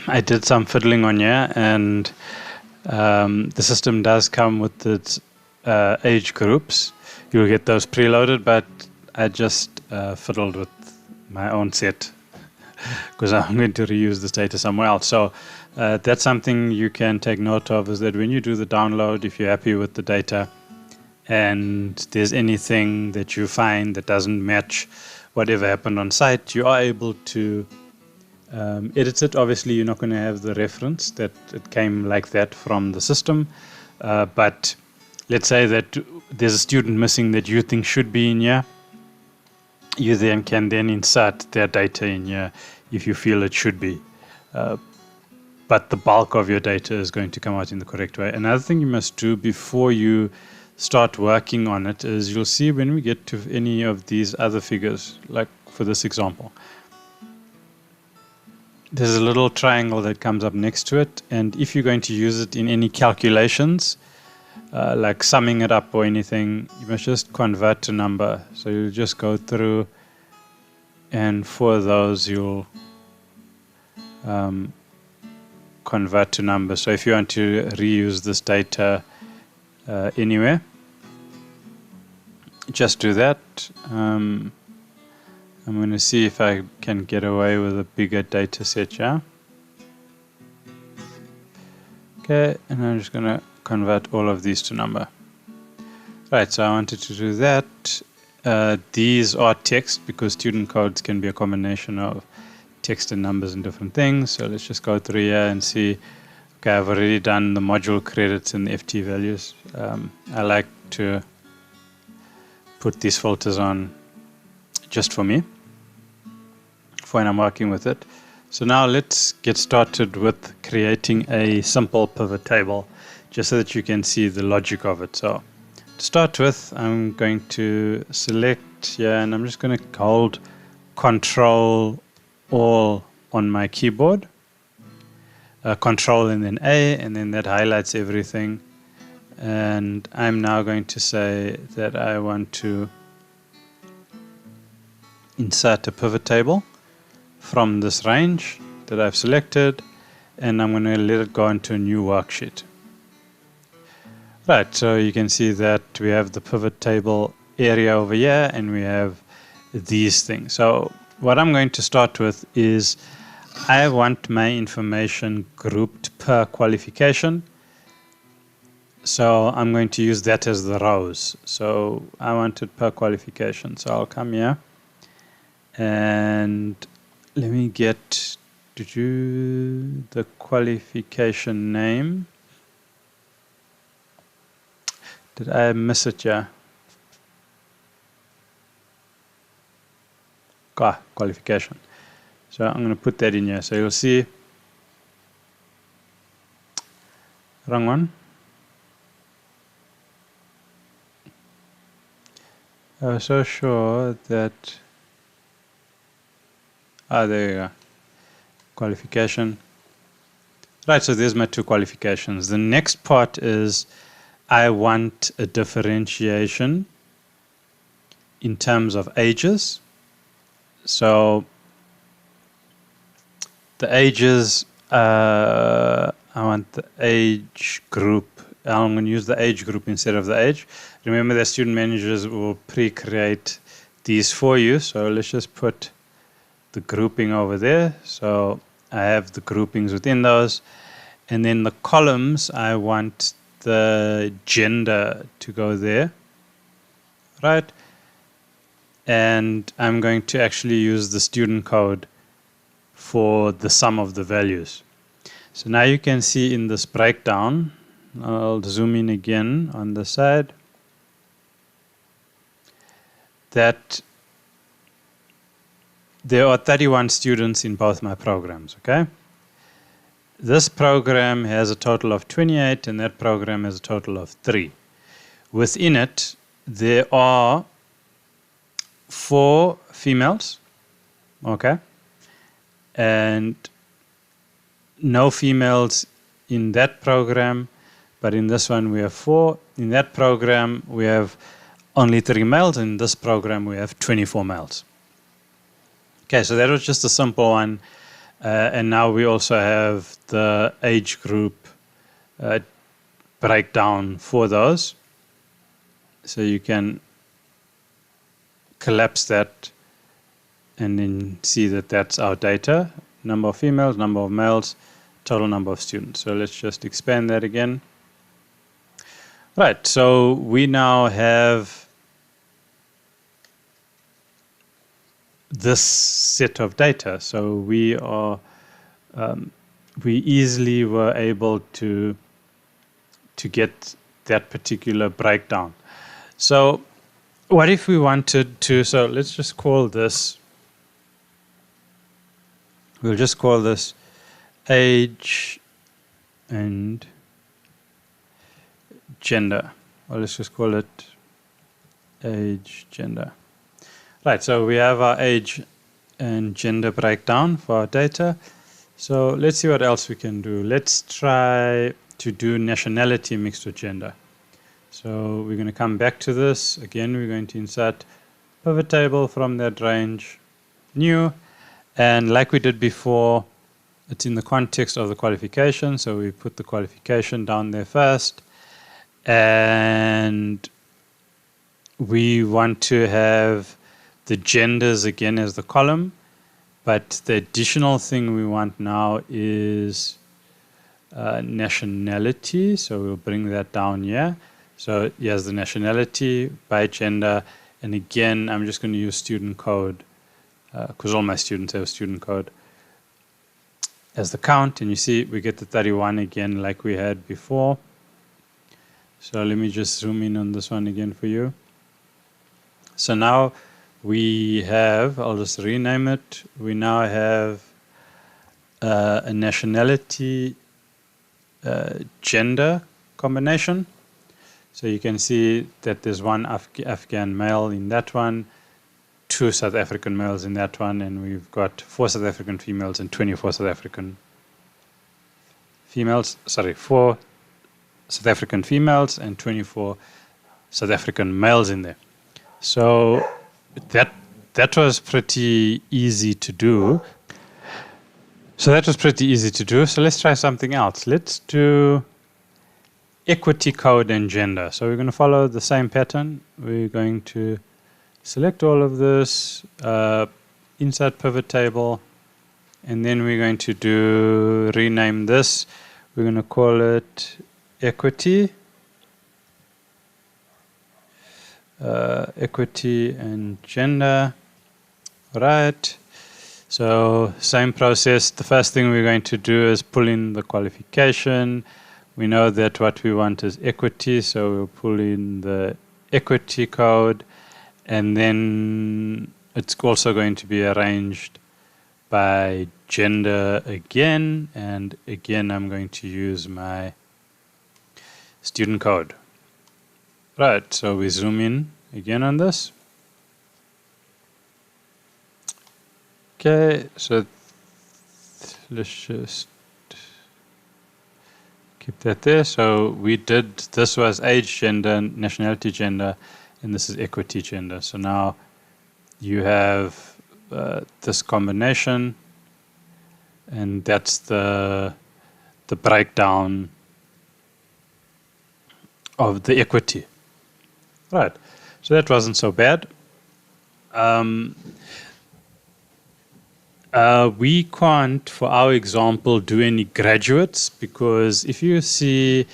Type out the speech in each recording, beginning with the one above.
I did some fiddling on here, and the system does come with its age groups. You'll get those preloaded, but I just fiddled with my own set because I'm going to reuse this data somewhere else. So that's something you can take note of, is that when you do the download, if you're happy with the data and there's anything that you find that doesn't match whatever happened on site, you are able to edit it. Obviously, you're not going to have the reference that it came like that from the system, but let's say that there's a student missing that you think should be in here. You then can insert their data in here if you feel it should be. But the bulk of your data is going to come out in the correct way. Another thing you must do before you start working on it is, you'll see when we get to any of these other figures, like for this example, there's a little triangle that comes up next to it, and if you're going to use it in any calculations, like summing it up or anything, you must just convert to number. So you'll just go through, and for those you'll convert to number. So if you want to reuse this data anywhere, just do that. I'm going to see if I can get away with a bigger data set here. Okay, and I'm just going to convert all of these to number. Right, so I wanted to do that. These are text, because student codes can be a combination of text and numbers and different things. So let's just go through here and see. Okay, I've already done the module credits and the FT values. I like to put these filters on just for me, for when I'm working with it. So now let's get started with creating a simple pivot table, just so that you can see the logic of it. So to start with, I'm going to select here, and I'm just going to hold Control All on my keyboard. Control and then A, and then that highlights everything. And I'm now going to say that I want to insert a pivot table from this range that I've selected, and I'm going to let it go into a new worksheet. Right, so you can see that we have the pivot table area over here, and we have these things. So what I'm going to start with is, I want my information grouped per qualification. So I'm going to use that as the rows. So I want it per qualification. So I'll come here, and let me get the qualification name. Did I miss it here? Qualification. So I'm going to put that in here. So you'll see, wrong one. I was so sure that, there you go, qualification. Right, so there's my two qualifications. The next part is, I want a differentiation in terms of ages. So the ages, I want the age group. I'm going to use the age group instead of the age. Remember that student managers will pre-create these for you. So let's just put the grouping over there. So I have the groupings within those. And then the columns, I want the gender to go there. Right? And I'm going to actually use the student code for the sum of the values. So now you can see in this breakdown, I'll zoom in again on the side, that there are 31 students in both my programs, okay? This program has a total of 28, and that program has a total of 3. Within it, there are 4 females, okay? And no females in that program, but in this one we have 4. In that program we have only 3 males. In this program we have 24 males. Okay, so that was just a simple one. And now we also have the age group breakdown for those. So you can collapse that and then see that that's our data. Number of females, number of males, total number of students. So let's just expand that again. Right, so we now have this set of data. So we are, we easily were able to get that particular breakdown. So what if we wanted to, so let's just call this, we'll just call this age and gender, or let's just call it age, gender. Right, so we have our age and gender breakdown for our data. So let's see what else we can do. Let's try to do nationality mixed with gender. So we're going to come back to this. Again, we're going to insert pivot table from that range, new. And like we did before, it's in the context of the qualification. So we put the qualification down there first. And we want to have the genders again as the column. But the additional thing we want now is nationality. So we'll bring that down here. So here's the nationality by gender. And again, I'm just going to use student code because all my students have student code as the count. And you see we get the 31 again like we had before. So let me just zoom in on this one again for you. So now we have, I'll just rename it. We now have a nationality gender combination. So you can see that there's one Afghan male in that one, 2 South African males in that one, and we've got 4 South African females and 24 South African females, 4 South African females and 24 South African males in there. So that was pretty easy to do. So let's try something else. Let's do equity code and gender. So we're going to follow the same pattern. We're going to select all of this, insert pivot table, and then we're going to rename this. We're going to call it equity. Equity and gender. Right. So same process. The first thing we're going to do is pull in the qualification. We know that what we want is equity, so we'll pull in the equity code, and then it's also going to be arranged by gender again, and again I'm going to use my student code. Right, so we zoom in again on this. Okay, so let's just keep that there. So we did, this was age, gender, nationality, gender, and this is equity, gender. So now you have this combination, and that's the breakdown of the equity. Right, so that wasn't so bad. We can't, for our example, do any graduates, because if you see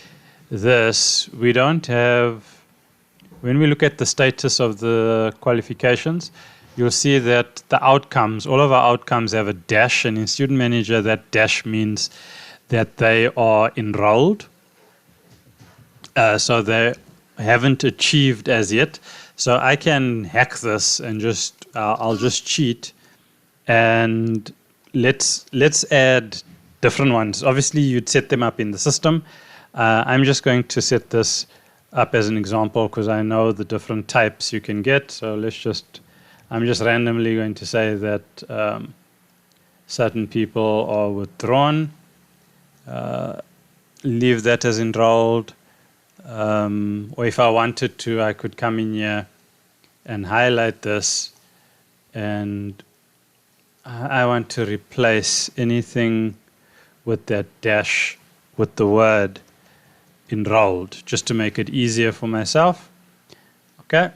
this, we don't have, when we look at the status of the qualifications, you'll see that the outcomes, all of our outcomes have a dash, and in Student Manager, that dash means that they are enrolled. So they haven't achieved as yet. So I can hack this and just, I'll just cheat. And let's add different ones. Obviously, you'd set them up in the system. I'm just going to set this up as an example because I know the different types you can get. So I'm just randomly going to say that certain people are withdrawn. Leave that as enrolled. Or if I wanted to, I could come in here and highlight this and I want to replace anything with that dash with the word enrolled, just to make it easier for myself. Okay,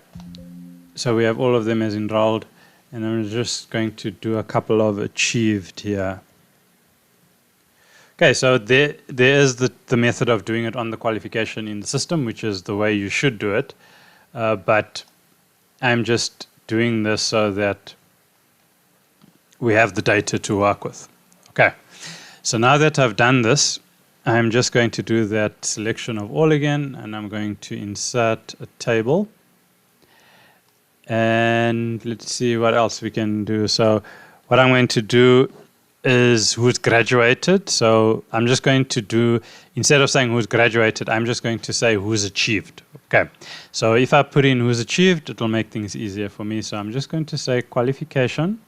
so we have all of them as enrolled, and I'm just going to do a couple of achieved here. Okay, so there is the method of doing it on the qualification in the system, which is the way you should do it. But I'm just doing this so that we have the data to work with. Okay, so now that I've done this, I'm just going to do that selection of all again, and I'm going to insert a table. And let's see what else we can do. So what I'm going to do is who's graduated. So I'm just going to do, instead of saying who's graduated, I'm just going to say who's achieved. Okay, so if I put in who's achieved, it'll make things easier for me. So I'm just going to say qualification,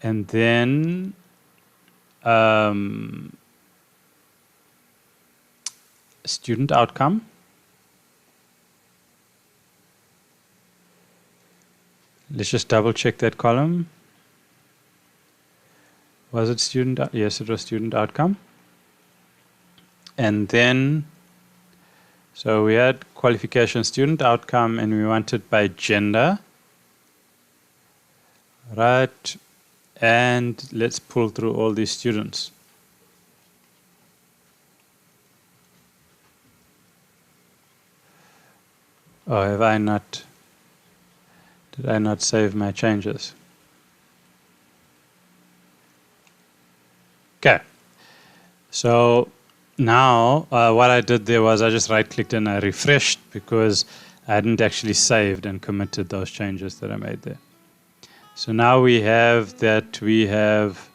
and then student outcome. Let's just double check that column. Was it student? Yes, it was student outcome. And then, so we had qualification, student outcome, and we want it by gender. Right. And let's pull through all these students. Oh, have I not? Did I not save my changes? Okay. So now what I did there was I just right-clicked and I refreshed because I hadn't actually saved and committed those changes that I made there. So now we have that we have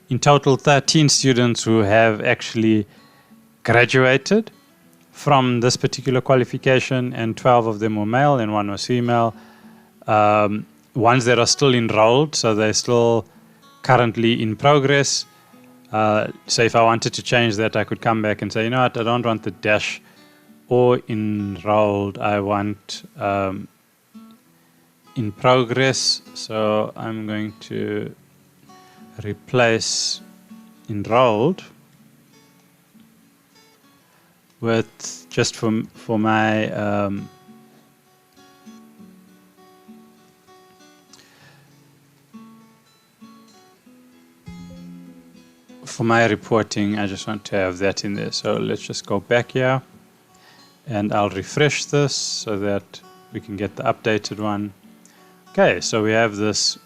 in total 13 students who have actually graduated from this particular qualification, and 12 of them were male and 1 was female. Ones that are still enrolled, so they're still currently in progress. So if I wanted to change that, I could come back and say, you know what, I don't want the dash or enrolled, I want in progress. So I'm going to replace enrolled with just for my reporting, I just want to have that in there. So let's just go back here and I'll refresh this so that we can get the updated one. Okay, so we have this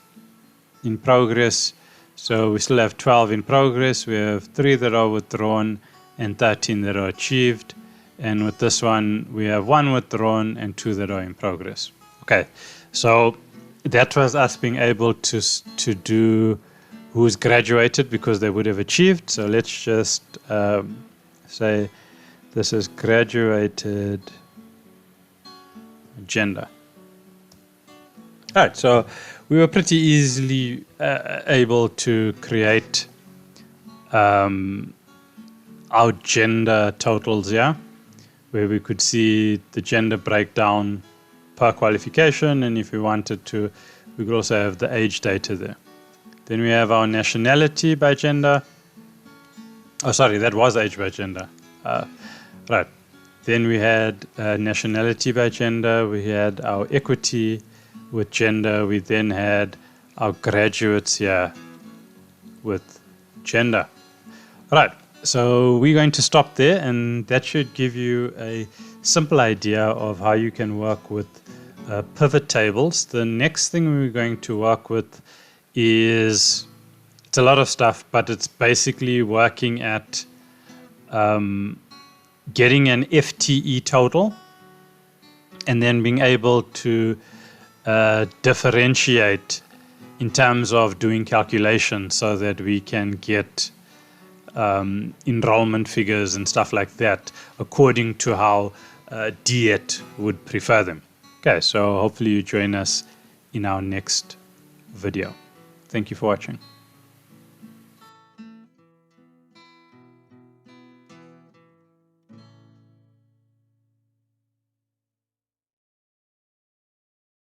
in progress. So we still have 12 in progress. We have 3 that are withdrawn and 13 that are achieved. And with this one, we have 1 withdrawn and 2 that are in progress. Okay, so that was us being able to do who's graduated because they would have achieved. So let's just say this is graduated gender. All right, so we were pretty easily able to create our gender totals, yeah, where we could see the gender breakdown per qualification, and if we wanted to, we could also have the age data there. Then we have our nationality by gender. Oh, sorry, that was age by gender. Right. Then we had nationality by gender. We had our equity with gender. We then had our graduates here with gender. Right. So we're going to stop there, and that should give you a simple idea of how you can work with pivot tables. The next thing we're going to work with is, it's a lot of stuff, but it's basically working at getting an FTE total and then being able to differentiate in terms of doing calculations so that we can get enrollment figures and stuff like that according to how DHET would prefer them. Okay, so hopefully you join us in our next video. Thank you for watching.